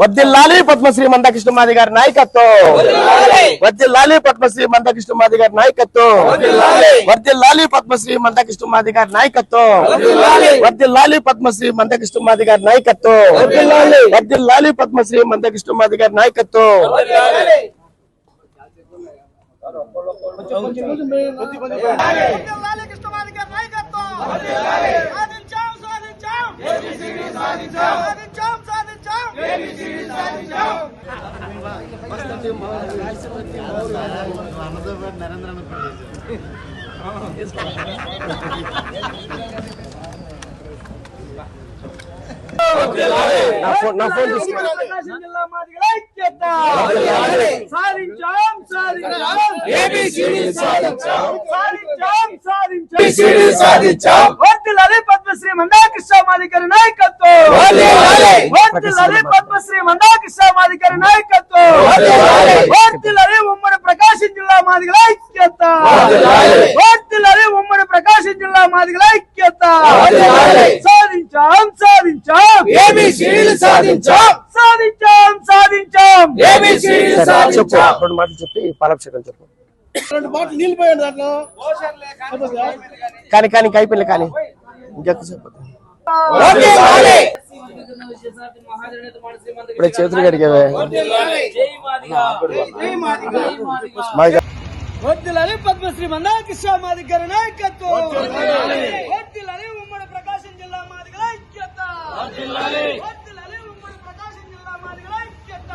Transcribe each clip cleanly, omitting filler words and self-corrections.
వర్ధిల్లాలి పద్మశ్రీ మందకృష్ణ మాది గారి నాయకత్వం. వర్ధిల్లాలి పద్మశ్రీ మందకృష్ణ మాది గారి నాయకత్వం. వర్ధిల్లాలి పద్మశ్రీ మందకృష్ణ మాది గారి నాయకత్వం. వర్ధిల్లాలి పద్మశ్రీ మందకృష్ణ మాది గారి నాయకత్వం. వర్ధిల్లాలి పద్మశ్రీ మందకృష్ణ మాది గారి నాయకత్వం. నా ఫోన్ పద్మశ్రీ మందకృష్ణ మాది గారి నాయకత్వం. పద్మశ్రీ మందకృష్ణ మాది గారి నాయకత్వం. ఉమ్మడి ప్రకాశం జిల్లా మాదిగల ఐక్యత. ఉమ్మడి ప్రకాశం జిల్లా మాదిగల ఐక్యత. సాధించాం సాధించాం సాధించాం సాధించాం. రెండు మాటలు చెప్పి పాలాభిషేకం చెప్పు. కానీ కానీ అయిపోయింది కానీ ఇంకెక్కువ ఇప్పుడు చేతులు కడిగేవే. వర్ధిల్లాలి పద్మశ్రీ మందకృష్ణ మాది గారి నాయకత్వం. ఉమ్మడి ప్రకాశం జిల్లా మాదిగల ఐక్యత. ఉమ్మడి ప్రకాశం జిల్లా మాదిగల ఐక్యత.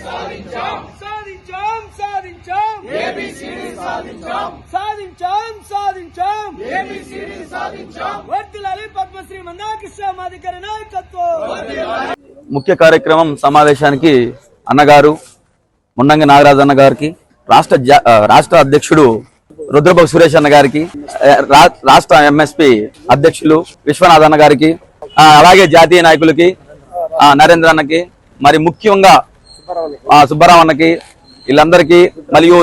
సాధించాం సాధించాం సాధించాం సాధించాం. వర్ధిల్లాలి పద్మశ్రీ మందకృష్ణ మాది గారి నాయకత్వం. ముఖ్య కార్యక్రమం సమావేశానికి అన్నగారు ముండంగి నాగరాజు అన్న గారికి, రాష్ట్ర అధ్యక్షుడు రుద్రబాబు సురేష్ అన్న గారికి, రాష్ట్ర ఎంఎస్పి అధ్యక్షులు విశ్వనాథ్ అన్న గారికి, అలాగే జాతీయ నాయకులకి నరేంద్ర అన్నకి, మరి ముఖ్యంగా సుబ్బారావు అన్నకి, వీళ్ళందరికీ, మరియు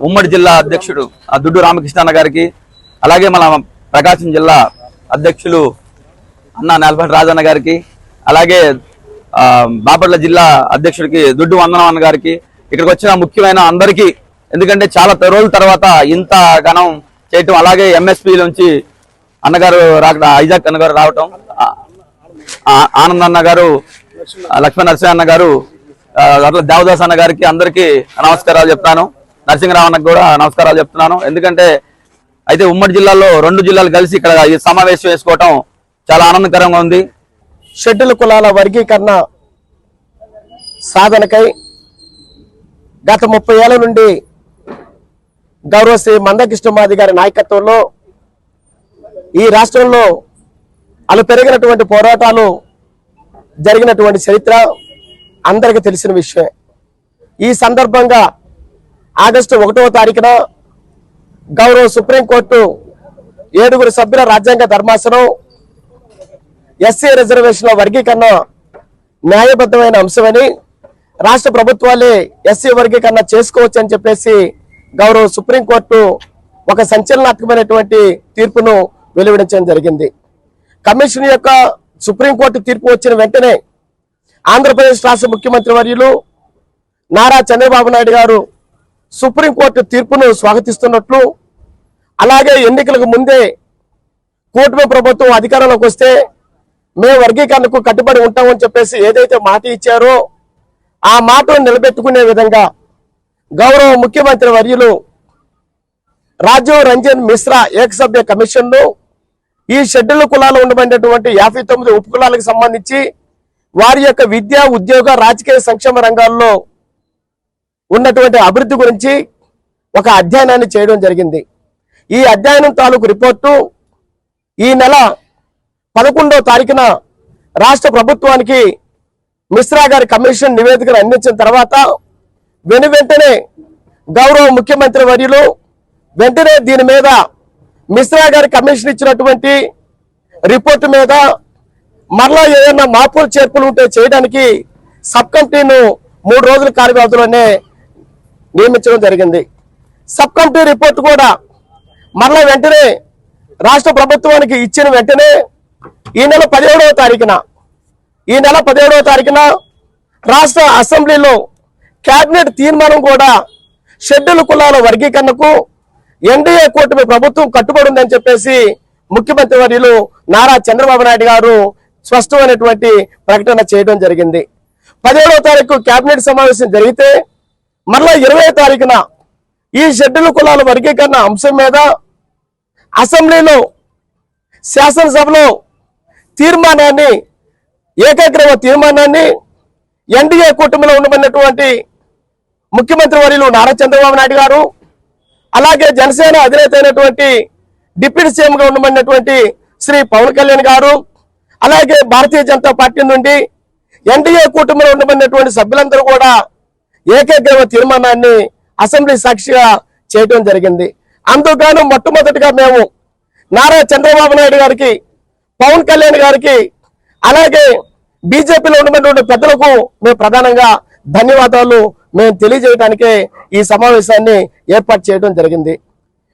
ఉమ్మడి జిల్లా అధ్యక్షుడు దుడ్డు రామకృష్ణ అన్న గారికి, అలాగే మన ప్రకాశం జిల్లా అధ్యక్షులు అన్న నేలపల్లి రాజన్న గారికి, అలాగే బాపట్ల జిల్లా అధ్యక్షుడికి దుడ్డు వందనం అన్న గారికి, ఇక్కడికి వచ్చిన ముఖ్యమైన అందరికీ, ఎందుకంటే చాలా రోజుల తర్వాత ఇంత ఘనం చేయటం, అలాగే ఎంఎస్పీ నుంచి అన్నగారు ఐజాక్ అన్నగారు రావటం, ఆనంద్ అన్న గారు, లక్ష్మణ నరసింహ అన్న గారు, అట్లా దేవదాస్ అన్న గారికి అందరికీ నమస్కారాలు చెప్తాను. నరసింహరావు అన్నకు కూడా నమస్కారాలు చెప్తున్నాను. ఎందుకంటే అయితే ఉమ్మడి జిల్లాలో 2 జిల్లాలు కలిసి ఇక్కడ ఈ సమావేశం చేసుకోవటం చాలా ఆనందకరంగా ఉంది. షెడ్యూల్ కులాల వర్గీకరణ సాధనకై గత 30 ఏళ్ల నుండి గౌరవ శ్రీ మందకృష్ణ మాది గారి నాయకత్వంలో ఈ రాష్ట్రంలో అలు పెరిగినటువంటి పోరాటాలు జరిగినటువంటి చరిత్ర అందరికీ తెలిసిన విషయమే. ఈ సందర్భంగా ఆగస్టు 1వ తారీఖున గౌరవ సుప్రీంకోర్టు 7 సభ్యుల రాజ్యాంగ ధర్మాసనం ఎస్సీ రిజర్వేషన్ల వర్గీకరణ న్యాయబద్ధమైన అంశమని, రాష్ట్ర ప్రభుత్వాలే ఎస్సీ వర్గీకరణ చేసుకోవచ్చు అని చెప్పేసి గౌరవ సుప్రీంకోర్టు ఒక సంచలనాత్మకమైనటువంటి తీర్పును వెలువడించడం జరిగింది. కమిషన్ యొక్క సుప్రీంకోర్టు తీర్పు వచ్చిన వెంటనే ఆంధ్రప్రదేశ్ రాష్ట్ర ముఖ్యమంత్రి వర్యులు నారా చంద్రబాబు నాయుడు గారు సుప్రీంకోర్టు తీర్పును స్వాగతిస్తున్నట్లు, అలాగే ఎన్నికలకు ముందే కూటమి ప్రభుత్వం అధికారంలోకి వస్తే మేము వర్గీకరణకు కట్టుబడి ఉంటామని చెప్పేసి ఏదైతే మాట ఇచ్చారో ఆ మాటను నిలబెట్టుకునే విధంగా గౌరవ ముఖ్యమంత్రి వర్యులు రాజీవ్ రంజన్ మిశ్రా ఏకసభ్య కమిషన్ను ఈ షెడ్యూల్ కులాలు ఉండబడినటువంటి 59 ఉపకులాలకు సంబంధించి వారి యొక్క విద్య, ఉద్యోగ, రాజకీయ సంక్షేమ రంగాల్లో ఉన్నటువంటి అభివృద్ధి గురించి ఒక అధ్యయనాన్ని చేయడం జరిగింది. ఈ అధ్యయనం తాలూకు రిపోర్టు ఈ నెల 11వ తారీఖున రాష్ట్ర ప్రభుత్వానికి మిశ్రా గారి కమిషన్ నివేదికను అందించిన తర్వాత వెంటనే గౌరవ ముఖ్యమంత్రి వర్యులు వెంటనే దీని మీద మిశ్రా గారి కమిషన్ ఇచ్చినటువంటి రిపోర్టు మీద మరలా ఏదైనా మార్పులు చేర్పులు ఉంటే చేయడానికి సబ్ కమిటీను 3 రోజుల కార్య వ్యవధిలోనే నియమించడం జరిగింది. సబ్ కమిటీ రిపోర్ట్ కూడా మరలా వెంటనే రాష్ట్ర ప్రభుత్వానికి ఇచ్చిన వెంటనే ఈ నెల 17వ తారీఖున రాష్ట్ర అసెంబ్లీలో కేబినెట్ తీర్మానం కూడా షెడ్యూల్ కులాల వర్గీకరణకు ఎన్డీఏ కూటమి ప్రభుత్వం కట్టుబడి ఉందని చెప్పేసి ముఖ్యమంత్రి వర్యులు నారా చంద్రబాబు నాయుడు గారు స్పష్టమైనటువంటి ప్రకటన చేయడం జరిగింది. 17వ తారీఖు కేబినెట్ సమావేశం జరిగితే మరలా 20వ తారీఖున ఈ షెడ్యూల్ కులాల వర్గీకరణ అంశం మీద అసెంబ్లీలో శాసనసభలో ఏకగ్రీవ తీర్మానాన్ని ఎన్డీఏ కూటమిలో ఉండబడినటువంటి ముఖ్యమంత్రి వర్యులు నారా చంద్రబాబు నాయుడు గారు, అలాగే జనసేన అధినేత అయినటువంటి డిప్యూటీ సీఎం గా ఉండబడినటువంటి శ్రీ పవన్ కళ్యాణ్ గారు, అలాగే భారతీయ జనతా పార్టీ నుండి ఎన్డీఏ కూటమిలో ఉండబడినటువంటి సభ్యులందరూ కూడా ఏకగ్రీవ తీర్మానాన్ని అసెంబ్లీ సాక్షిగా చేయడం జరిగింది. అందుకు మొట్టమొదటిగా మేము నారా చంద్రబాబు నాయుడు గారికి, పవన్ కళ్యాణ్ గారికి, అలాగే బీజేపీలో ఉన్నటువంటి పెద్దలకు మేము ప్రధానంగా ధన్యవాదాలు మేము తెలియజేయడానికే ఈ సమావేశాన్ని ఏర్పాటు చేయడం జరిగింది.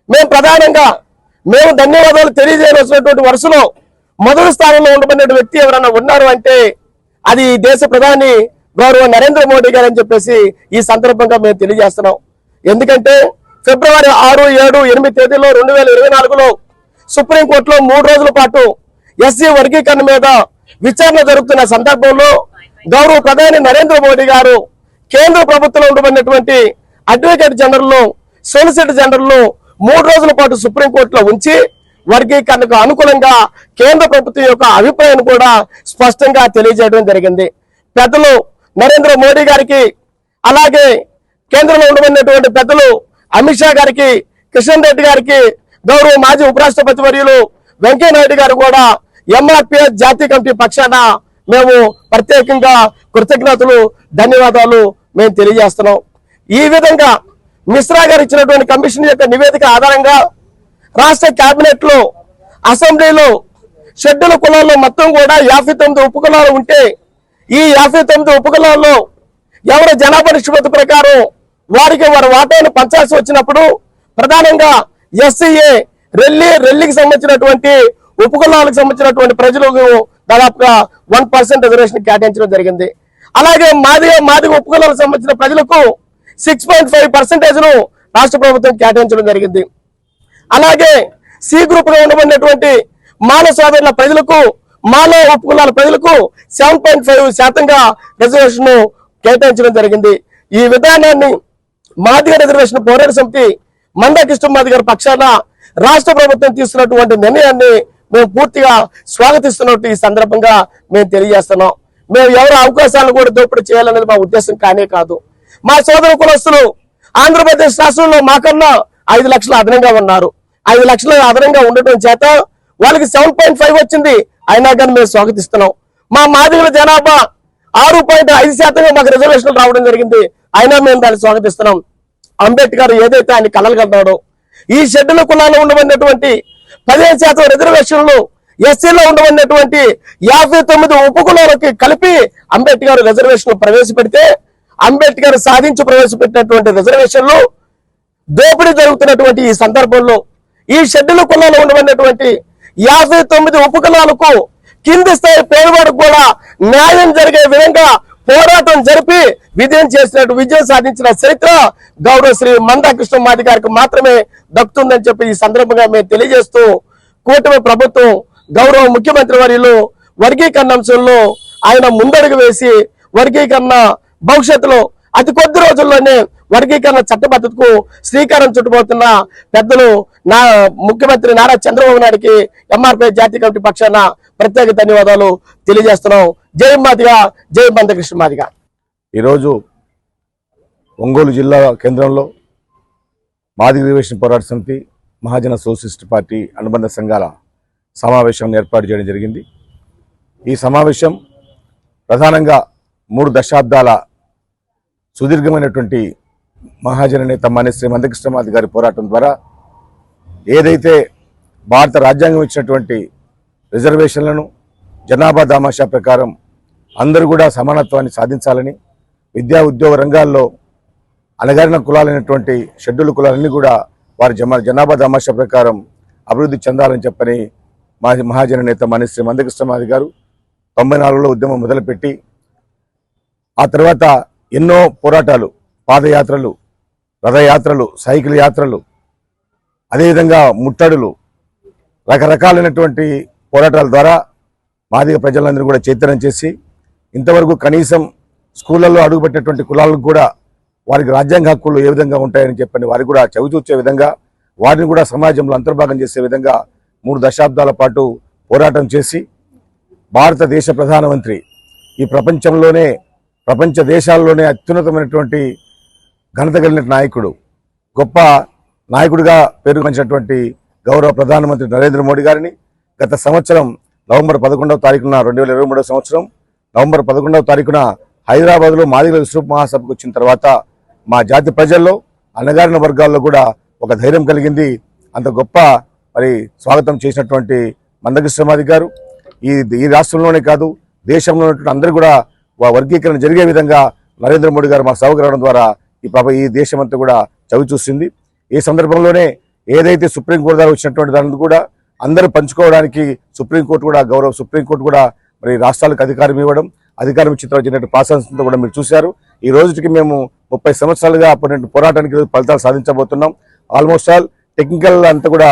మేము ధన్యవాదాలు తెలియజేయవలసినటువంటి వరుసలో మొదటి స్థానంలో ఉండబడిన వ్యక్తి ఎవరైనా ఉన్నారు అంటే అది దేశ ప్రధాని గౌరవ నరేంద్ర మోడీ గారు అని చెప్పేసి ఈ సందర్భంగా మేము తెలియజేస్తున్నాం. ఎందుకంటే ఫిబ్రవరి 6, 7, 8 తేదీలో 2024లో సుప్రీంకోర్టులో 3 రోజుల పాటు ఎస్సీ వర్గీకరణ మీద విచారణ జరుగుతున్న సందర్భంలో గౌరవ ప్రధాని నరేంద్ర మోడీ గారు కేంద్ర ప్రభుత్వంలో ఉండబడినటువంటి అడ్వకేట్ జనరల్, సొలిసిటర్ జనరల్ 3 రోజుల పాటు సుప్రీంకోర్టులో ఉంచి వర్గీకరణకు అనుకూలంగా కేంద్ర ప్రభుత్వం యొక్క అభిప్రాయాన్ని కూడా స్పష్టంగా తెలియజేయడం జరిగింది. పెద్దలు నరేంద్ర మోడీ గారికి, అలాగే కేంద్రంలో ఉండబడినటువంటి పెద్దలు అమిత్ షా గారికి, కిషన్ రెడ్డి గారికి, గౌరవ మాజీ ఉపరాష్ట్రపతి వర్యులు వెంకయ్యనాయుడు గారు కూడా ఎంఆర్పీఎస్ జాతీయ కమిటీ పక్షాన మేము ప్రత్యేకంగా కృతజ్ఞతలు, ధన్యవాదాలు మేము తెలియజేస్తున్నాం. ఈ విధంగా మిశ్రా గారు ఇచ్చినటువంటి కమిషన్ యొక్క నివేదిక ఆధారంగా రాష్ట్ర కేబినెట్ లో, అసెంబ్లీలో షెడ్యూల్ కులాల్లో మొత్తం కూడా 59 ఉపకులాలు ఉంటే ఈ 59 ఉపకులాల్లో ఎవరి జనాభా నిష్పత్తి ప్రకారం వారి వాటాను పంచాల్సి వచ్చినప్పుడు ప్రధానంగా ఎస్సీఏ, రెల్లికి సంబంధించినటువంటి ఉపకులాలకు సంబంధించినటువంటి ప్రజలకు దాదాపుగా 1% రిజర్వేషన్ కేటాయించడం జరిగింది. అలాగే మాదిగ ఉపకులాలకు సంబంధించిన ప్రజలకు 6.5% రాష్ట్ర ప్రభుత్వం కేటాయించడం జరిగింది. అలాగే సి గ్రూప్ గా ఉండబడినటువంటి మాల సోదరుల ప్రజలకు, మాల ఉపకులాల ప్రజలకు 7.5% రిజర్వేషన్ కేటాయించడం జరిగింది. ఈ విధానాన్ని మాదిగ రిజర్వేషన్ పోరాట సమితి మందా కృష్ణమాది గారి పక్షాన రాష్ట్ర ప్రభుత్వం తీసుకున్నటువంటి నిర్ణయాన్ని మేము పూర్తిగా స్వాగతిస్తున్నట్టు ఈ సందర్భంగా మేము తెలియజేస్తున్నాం. మేము ఎవరి అవకాశాలను కూడా దోపిడీ చేయాలనేది మా ఉద్దేశం కానే కాదు. మా సోదర కులస్తులు ఆంధ్రప్రదేశ్ రాష్ట్రంలో మాకన్నా 5 లక్షలు అదనంగా ఉన్నారు. 5 లక్షలు అదనంగా ఉండటం చేత వాళ్ళకి 7.5 వచ్చింది. అయినా కానీ మేము స్వాగతిస్తున్నాం. మా మాదిగల జనాభా 6.5% మాకు రిజర్వేషన్లు రావడం జరిగింది. అయినా మేము దాన్ని స్వాగతిస్తున్నాం. అంబేద్కర్ ఏదైతే ఆయన కలలు కన్నాడో ఈ షెడ్యూల్ కులాల్లో ఉండబడినటువంటి 15% రిజర్వేషన్లు ఎస్సీలో ఉండబడినటువంటి 59 ఉపకులాలకి కలిపి అంబేద్కర్ రిజర్వేషన్లు ప్రవేశపెడితే అంబేద్కర్ సాధించి ప్రవేశపెట్టినటువంటి రిజర్వేషన్లు దోపిడీ జరుగుతున్నటువంటి ఈ సందర్భంలో ఈ షెడ్యూల్ కులాల్లో ఉండబడినటువంటి 59 ఉపకులాలకు కింది స్థాయి పేదవాడికి కూడా న్యాయం జరిగే విధంగా పోరాటం జరిపి విజయం సాధించిన చరిత్ర గౌరవ శ్రీ మందా కృష్ణమాది గారికి మాత్రమే దక్కుతుందని చెప్పి ఈ సందర్భంగా మేము తెలియజేస్తూ కూటమి ప్రభుత్వం గౌరవ ముఖ్యమంత్రి వర్యులు వర్గీకరణ అంశంలో ఆయన ముందడుగు వేసి వర్గీకరణ భవిష్యత్తులో అతి కొద్ది రోజుల్లోనే వర్గీకరణ చట్టబద్ధతకు శ్రీకారం చుట్టబోతున్న పెద్దలు ముఖ్యమంత్రి నారా చంద్రబాబు నాయుడికి ఎంఆర్పీ జాతీయ కమిటీ పక్షాన ప్రత్యేక ధన్యవాదాలు తెలియజేస్తున్నాం. జై మాదిగా, జై మందా కృష్ణమాదిగా. ఈరోజు ఒంగోలు జిల్లా కేంద్రంలో మాదిగ రిజర్వేషన్ పోరాట సమితి, మహాజన సోషలిస్ట్ పార్టీ అనుబంధ సంఘాల సమావేశాన్ని ఏర్పాటు చేయడం జరిగింది. ఈ సమావేశం ప్రధానంగా 3 దశాబ్దాల సుదీర్ఘమైనటువంటి మహాజన నేత మాన్య శ్రీ మందా కృష్ణమాది గారి పోరాటం ద్వారా ఏదైతే భారత రాజ్యాంగం ఇచ్చినటువంటి రిజర్వేషన్లను జనాభా దామాషా ప్రకారం అందరూ కూడా సమానత్వాన్ని సాధించాలని, విద్యా ఉద్యోగ రంగాల్లో అణగారిన కులాలైనటువంటి షెడ్యూల్ కులాలన్నీ కూడా వారి జనాభా దామాషా ప్రకారం అభివృద్ధి చెందాలని చెప్పని మాజీ మహాజన నేత మాన్యశ్రీ మందకృష్ణమాది గారు 94లో ఉద్యమం మొదలుపెట్టి ఆ తర్వాత ఎన్నో పోరాటాలు, పాదయాత్రలు, రథయాత్రలు, సైకిల్ యాత్రలు, అదేవిధంగా ముట్టడులు, రకరకాలైనటువంటి పోరాటాల ద్వారా మాదిగ ప్రజలందరూ కూడా చైతన్యం చేసి ఇంతవరకు కనీసం స్కూళ్ళల్లో అడుగుపెట్టినటువంటి కులాలకు కూడా వారికి రాజ్యాంగ హక్కులు ఏ విధంగా ఉంటాయని చెప్పని వారికి కూడా చవిచూచే విధంగా, వారిని కూడా సమాజంలో అంతర్భాగం చేసే విధంగా 3 దశాబ్దాల పాటు పోరాటం చేసి భారతదేశ ప్రధానమంత్రి ఈ ప్రపంచ దేశాల్లోనే అత్యున్నతమైనటువంటి ఘనత కలిగిన నాయకుడు, గొప్ప నాయకుడిగా పేరుగాంచినటువంటి గౌరవ ప్రధానమంత్రి నరేంద్ర మోడీ గారిని గత సంవత్సరం నవంబర్ 11వ తారీఖున 2023 సంవత్సరం నవంబర్ 11వ తారీఖున హైదరాబాద్లో మాదిగల విశ్వరూప మహాసభకు వచ్చిన తర్వాత మా జాతి ప్రజల్లో అణగారిన వర్గాల్లో కూడా ఒక ధైర్యం కలిగింది. అంత గొప్ప మరి స్వాగతం చేసినటువంటి మందకృష్ణమాది గారు ఈ రాష్ట్రంలోనే కాదు దేశంలో ఉన్నటువంటి అందరూ కూడా వర్గీకరణ జరిగే విధంగా నరేంద్ర మోడీ గారు మా సభకు రావడం ద్వారా ఈ దేశం అంతా కూడా చవి చూసింది. ఈ సందర్భంలోనే ఏదైతే సుప్రీంకోర్టు ద్వారా వచ్చినటువంటి దాన్ని కూడా అందరూ పంచుకోవడానికి సుప్రీంకోర్టు కూడా మరి రాష్ట్రాలకు అధికారం ఇవ్వడం, అధికారం ఇచ్చిన తర్వాత జరిగినట్టు ప్రాసెస్తో కూడా మీరు చూశారు. ఈ రోజుకి మేము 30 సంవత్సరాలుగా పోరాటానికి ఫలితాలు సాధించబోతున్నాం. ఆల్మోస్ట్ ఆల్ టెక్నికల్ అంతా కూడా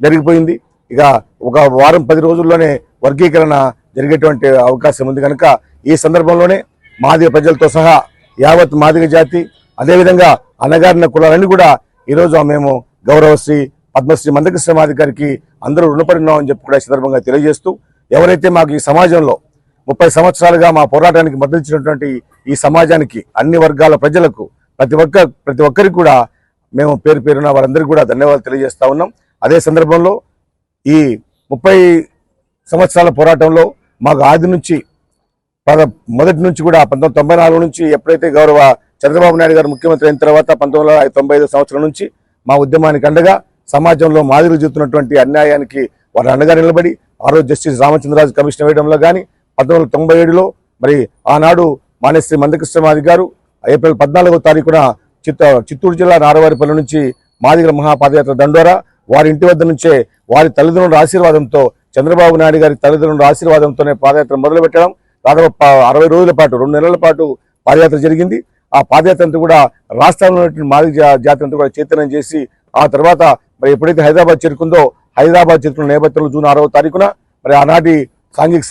జరిగిపోయింది. ఇక ఒక వారం 10 రోజుల్లోనే వర్గీకరణ జరిగేటువంటి అవకాశం ఉంది. కనుక ఈ సందర్భంలోనే మాదిగ ప్రజలతో సహా యావత్ మాదిగ జాతి, అదేవిధంగా అణగారిన కులాలన్నీ కూడా ఈరోజు మేము గౌరవశ్రీ పద్మశ్రీ మందకృష్ణమాది గారికి అందరూ రుణపడి ఉన్నామని చెప్పి కూడా సందర్భంగా తెలియజేస్తూ, ఎవరైతే మాకు ఈ సమాజంలో 30 సంవత్సరాలుగా మా పోరాటానికి మద్దతు ఇచ్చినటువంటి ఈ సమాజానికి, అన్ని వర్గాల ప్రజలకు, ప్రతి ఒక్కరికి కూడా మేము పేరున వారందరికీ కూడా ధన్యవాదాలు తెలియజేస్తా ఉన్నాం. అదే సందర్భంలో ఈ 30 సంవత్సరాల పోరాటంలో మాకు ఆది నుంచి మొదటి నుంచి కూడా 1994 నుంచి ఎప్పుడైతే గౌరవ చంద్రబాబు నాయుడు గారు ముఖ్యమంత్రి అయిన తర్వాత 1995 సంవత్సరం నుంచి మా ఉద్యమానికి అండగా సమాజంలో మాదిగలు చూస్తున్నటువంటి అన్యాయానికి వారు అండగా నిలబడి ఆ రోజు జస్టిస్ రామచంద్రరాజు కమిషన్ వేయడంలో కానీ 1997లో మరి ఆనాడు మాన్యశ్రీ మందకృష్ణమాది గారు ఏప్రిల్ 14వ తారీఖున చిత్తూరు జిల్లా నారవారిపల్లి నుంచి మాదిగల మహాపాదయాత్ర దండోరా వారి ఇంటి వద్ద నుంచే వారి తల్లిదండ్రుల ఆశీర్వాదంతో, చంద్రబాబు నాయుడు గారి తల్లిదండ్రుల ఆశీర్వాదంతోనే పాదయాత్ర మొదలు పెట్టడం, దాదాపు 60 రోజుల పాటు 2 నెలల పాటు పాదయాత్ర జరిగింది. ఆ పాదయాత్ర అంతా కూడా రాష్ట్రంలో ఉన్నటువంటి మాదిగ జాతి అంతా కూడా చైతన్యం చేసి ఆ తర్వాత మరి ఎప్పుడైతే హైదరాబాద్ చేరుకుందో, హైదరాబాద్ చేరుకున్న నేపథ్యంలో జూన్ 6వ తారీఖున మరి ఆనాటి సాంఘిక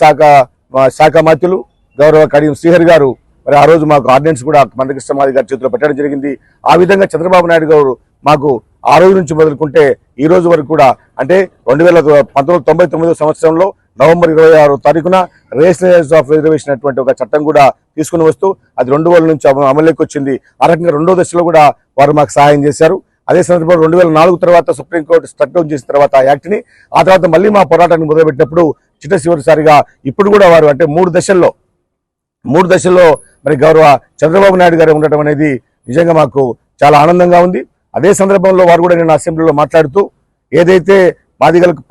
శాఖ మంత్రులు గౌరవ కడియం శ్రీహరి గారు మరి ఆ రోజు మాకు ఆర్డినెన్స్ కూడా మందకృష్ణమాది గారి చేతిలో పెట్టడం జరిగింది. ఆ విధంగా చంద్రబాబు నాయుడు గారు మాకు ఆ రోజు నుంచి మొదలుకుంటే ఈ రోజు వరకు కూడా, అంటే 1999 సంవత్సరంలో నవంబర్ 26వ తారీఖున రేషనలైజ్ ఆఫ్ రిజర్వేషన్ అటువంటి ఒక చట్టం కూడా తీసుకుని వస్తూ అది 2000 నుంచి అమలులోకి వచ్చింది. ఆ రకంగా 2వ దశలో కూడా వారు మాకు సహాయం చేశారు. అదే సందర్భంలో 2004 తర్వాత సుప్రీంకోర్టు స్ట్రక్ డౌన్ చేసిన తర్వాత ఆ యాక్ట్ని, ఆ తర్వాత మళ్ళీ మా పోరాటాన్ని మొదలుపెట్టినప్పుడు చివరిసారిగా ఇప్పుడు కూడా వారు అంటే 3 దశల్లో మరి గౌరవ చంద్రబాబు నాయుడు గారు ఉండటం అనేది నిజంగా మాకు చాలా ఆనందంగా ఉంది. అదే సందర్భంలో వారు కూడా నేను అసెంబ్లీలో మాట్లాడుతూ ఏదైతే మాదిగలకు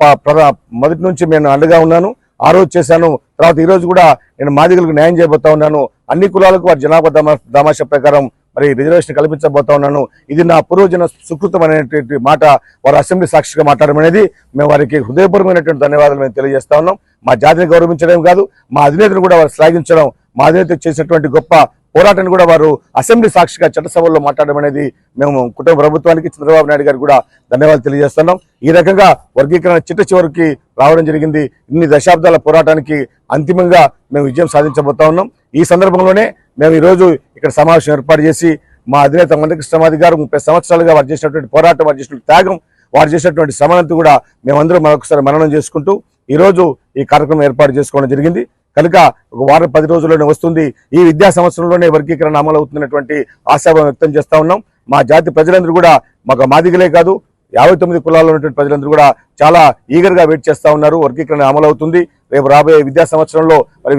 మొదటి నుంచి నేను అండగా ఉన్నాను, ఆ రోజు చేశాను, తర్వాత ఈ రోజు కూడా నేను మాదిగలకు న్యాయం చేయబోతా ఉన్నాను, అన్ని కులాలకు వారి జనాభా దామాషా ప్రకారం మరి రిజర్వేషన్ కల్పించబోతా ఉన్నాను, ఇది నా పూర్వజన సుకృతం అనేటువంటి మాట వారు అసెంబ్లీ సాక్షిగా మాట్లాడడం అనేది మేము వారికి హృదయపూర్వమైనటువంటి ధన్యవాదాలు మేము తెలియజేస్తా ఉన్నాం. మా జాతిని గౌరవించడం కాదు, మా అధినేతను కూడా వారు శ్లాఘించడం, మా అధినేత చేసినటువంటి గొప్ప పోరాటాన్ని కూడా వారు అసెంబ్లీ సాక్షిగా చట్టసభల్లో మాట్లాడడం అనేది మేము కుటుంబ ప్రభుత్వానికి, చంద్రబాబు నాయుడు గారికి కూడా ధన్యవాదాలు తెలియజేస్తున్నాం. ఈ రకంగా వర్గీకరణ చివరికి రావడం జరిగింది. ఇన్ని దశాబ్దాల పోరాటానికి అంతిమంగా మేము విజయం సాధించబోతా ఉన్నాం. ఈ సందర్భంలోనే మేము ఈరోజు ఇక్కడ సమావేశం ఏర్పాటు చేసి మా అధినేత మందకృష్ణమాది గారు 30 సంవత్సరాలుగా వారు చేసినటువంటి పోరాటం, వారు చేసినటువంటి త్యాగం, వారు చేసినటువంటి శ్రమనంతా కూడా మేమందరం మరొకసారి మననం చేసుకుంటూ ఈరోజు ఈ కార్యక్రమం ఏర్పాటు చేసుకోవడం జరిగింది. కనుక ఒక వారం 10 రోజుల్లోనే వస్తుంది. ఈ విద్యా సంవత్సరంలోనే వర్గీకరణ అమలు అవుతున్నటువంటి ఆశాభావం వ్యక్తం చేస్తా ఉన్నాం. మా జాతి ప్రజలందరూ కూడా, మాకు మాదిగలే కాదు 59 కులాల్లో ఉన్నటువంటి ప్రజలందరూ కూడా చాలా ఈగర్గా వెయిట్ చేస్తా ఉన్నారు. వర్గీకరణ అమలు అవుతుంది. రేపు రాబోయే విద్యా సంవత్సరంలో మరి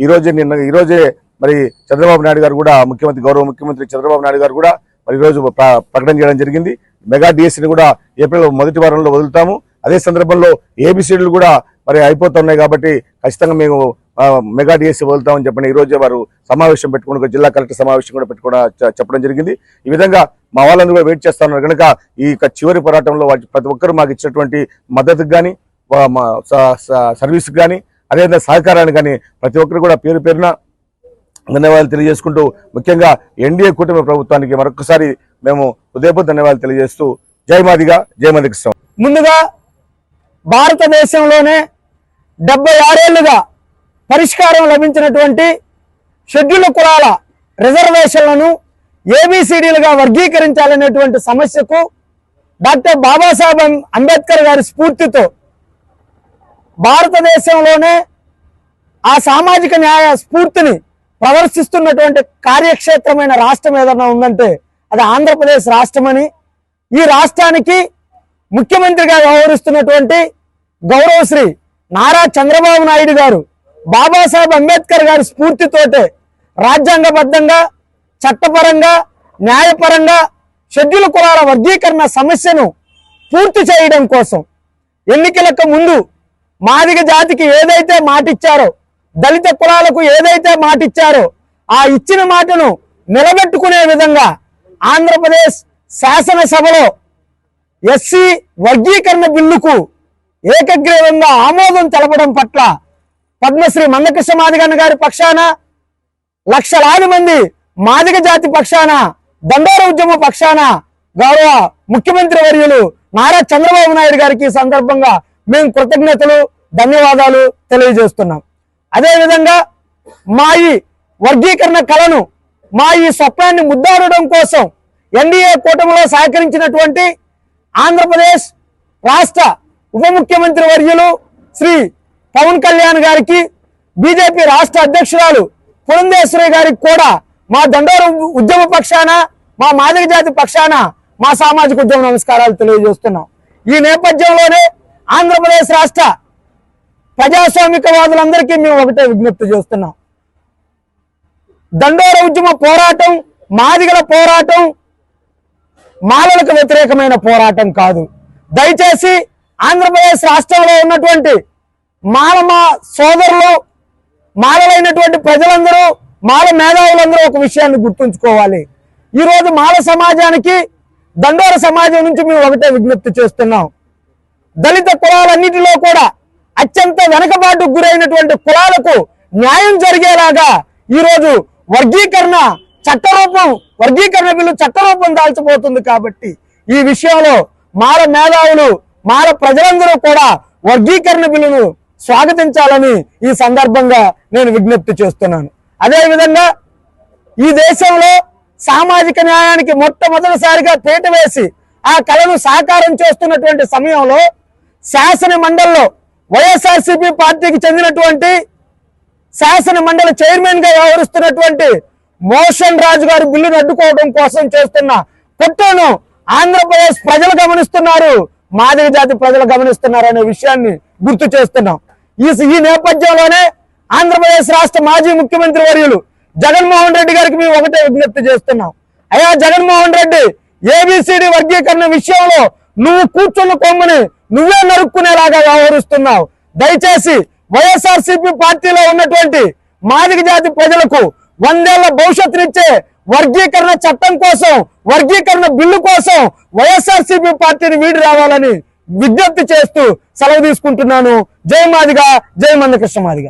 ఈరోజే మరి చంద్రబాబు నాయుడు గారు కూడా గౌరవ ముఖ్యమంత్రి చంద్రబాబు నాయుడు గారు కూడా మరి ఈరోజు ప్రకటన చేయడం జరిగింది. మెగా డిఎస్సీని కూడా ఏప్రిల్ మొదటి వారంలో వదులుతాము. అదే సందర్భంలో ఏబిసిడీలు కూడా మరి అయిపోతున్నాయి కాబట్టి ఖచ్చితంగా మేము మెగా డిఎస్సీ వదులుతామని చెప్పండి. ఈ రోజే వారు సమావేశం పెట్టుకుని జిల్లా కలెక్టర్ సమావేశం కూడా చెప్పడం జరిగింది. ఈ విధంగా మా వాళ్ళందరూ కూడా వెయిట్ చేస్తా ఉన్నారు. కనుక ఈ చివరి పోరాటంలో ప్రతి ఒక్కరు మాకు ఇచ్చినటువంటి మద్దతుకు కానీ, సర్వీస్ కానీ అదేవిధంగా సహకారాన్ని కానీ ప్రతి ఒక్కరు కూడా పేరు పేరున ధన్యవాదాలు తెలియజేసుకుంటూ ముఖ్యంగా ఎన్డీఏ కూటమి ప్రభుత్వానికి మరొకసారి మేము హృదయపూర్వక ధన్యవాదాలు తెలియజేస్తూ జై మాదిగా జై మాదిగా. ముందుగా భారతదేశంలోనే 76 ఏళ్లుగా పరిష్కారం లభించినటువంటి షెడ్యూల్ కులాల రిజర్వేషన్లను ఏబిసిడీలుగా వర్గీకరించాలనేటువంటి సమస్యకు డాక్టర్ బాబాసాహెబ్ అంబేద్కర్ గారి స్ఫూర్తితో భారతదేశంలోనే ఆ సామాజిక న్యాయ స్ఫూర్తిని ప్రదర్శిస్తున్నటువంటి కార్యక్షేత్రమైన రాష్ట్రం ఏదైనా ఉందంటే అది ఆంధ్రప్రదేశ్ రాష్ట్రమని, ఈ రాష్ట్రానికి ముఖ్యమంత్రిగా వ్యవహరిస్తున్నటువంటి గౌరవశ్రీ నారా చంద్రబాబు నాయుడు గారు బాబాసాహెబ్ అంబేద్కర్ గారి స్ఫూర్తితోటే రాజ్యాంగబద్ధంగా చట్టపరంగా న్యాయపరంగా షెడ్యూల్ కులాల వర్గీకరణ సమస్యను పూర్తి చేయడం కోసం ఎన్నికలకు ముందు మాదిగ జాతికి ఏదైతే మాటిచ్చారో, దళిత కులాలకు ఏదైతే మాటిచ్చారో ఆ ఇచ్చిన మాటను నిలబెట్టుకునే విధంగా ఆంధ్రప్రదేశ్ శాసనసభలో ఎస్సీ వర్గీకరణ బిల్లుకు ఏకగ్రీవంగా ఆమోదం తెలపడం పట్ల పద్మశ్రీ మందకృష్ణ మాదిగన్న గారి పక్షాన, లక్షలాది మంది మాదిగ జాతి పక్షాన, దండోర ఉద్యమ పక్షాన గౌరవ ముఖ్యమంత్రి వర్యులు నారా చంద్రబాబు నాయుడు గారికి ఈ సందర్భంగా మేము కృతజ్ఞతలు ధన్యవాదాలు తెలియజేస్తున్నాం. అదేవిధంగా మా ఈ వర్గీకరణ కళను, మా ఈ స్వప్నాన్ని ముద్దాడడం కోసం ఎన్డీఏ కూటమిలో సహకరించినటువంటి ఆంధ్రప్రదేశ్ రాష్ట్ర ఉప ముఖ్యమంత్రి వర్యులు శ్రీ పవన్ కళ్యాణ్ గారికి, బీజేపీ రాష్ట్ర అధ్యక్షురాలు పురంధేశ్వరి గారికి కూడా మా దండోర ఉద్యమ పక్షాన, మా మాదిగ జాతి పక్షాన మా సామాజిక ఉద్యమ నమస్కారాలు తెలియజేస్తున్నాం. ఈ నేపథ్యంలోనే ఆంధ్రప్రదేశ్ రాష్ట్ర ప్రజాస్వామికవాదులందరికీ మేము ఒకటే విజ్ఞప్తి చేస్తున్నాం. దండోర ఉద్యమ పోరాటం, మాదిగల పోరాటం మాలలకు వ్యతిరేకమైన పోరాటం కాదు. దయచేసి ఆంధ్రప్రదేశ్ రాష్ట్రంలో ఉన్నటువంటి మాల సోదరులు, మాలలైనటువంటి ప్రజలందరూ, మాల మేధావులందరూ ఒక విషయాన్ని గుర్తుంచుకోవాలి. ఈరోజు మాల సమాజానికి దండోర సమాజం నుంచి మేము ఒకటే విజ్ఞప్తి చేస్తున్నాం. దళిత కులాలన్నిటిలో కూడా అత్యంత వెనకబాటుకు గురైనటువంటి కులాలకు న్యాయం జరిగేలాగా ఈరోజు వర్గీకరణ బిల్లు చట్టరూపం దాల్చబోతుంది. కాబట్టి ఈ విషయంలో మాల మేధావులు, మాల ప్రజలందరూ కూడా వర్గీకరణ బిల్లును స్వాగతించాలని ఈ సందర్భంగా నేను విజ్ఞప్తి చేస్తున్నాను. అదేవిధంగా ఈ దేశంలో సామాజిక న్యాయానికి మొట్టమొదటిసారిగా పీట వేసి ఆ కళను సాకారం చేస్తున్నటువంటి సమయంలో శాసన మండలిలో వైఎస్ఆర్సీపీ పార్టీకి చెందినటువంటి శాసన మండలి చైర్మన్ గా వ్యవహరిస్తున్నటువంటి మోషన్ రాజు గారు బిల్లును అడ్డుకోవడం కోసం చేస్తున్న కుట్రను ఆంధ్రప్రదేశ్ ప్రజలు గమనిస్తున్నారు, మాదిగ జాతి ప్రజలు గమనిస్తున్నారు అనే విషయాన్ని గుర్తు చేస్తున్నాం. ఈ నేపథ్యంలోనే ఆంధ్రప్రదేశ్ రాష్ట్ర మాజీ ముఖ్యమంత్రి వర్యులు జగన్మోహన్ రెడ్డి గారికి మేము ఒకటే విజ్ఞప్తి చేస్తున్నాం. అయ్యా జగన్మోహన్ రెడ్డి, ఏబిసిడి వర్గీకరణ విషయంలో నువ్వు కూర్చున్న కొమ్మని నువ్వే నరుక్కునేలాగా వ్యవహరిస్తున్నావు. దయచేసి వైఎస్ఆర్సీపీ పార్టీలో ఉన్నటువంటి మాదిగ జాతి ప్రజలకు 100 ఏళ్ల భవిష్యత్తునిచ్చే వర్గీకరణ చట్టం కోసం, వర్గీకరణ బిల్లు కోసం వైఎస్ఆర్సీపీ పార్టీని వీడి రావాలని విజ్ఞప్తి చేస్తూ సెలవు తీసుకుంటున్నాను. జై మాదిగా, జై మందకృష్ణ మాదిగా.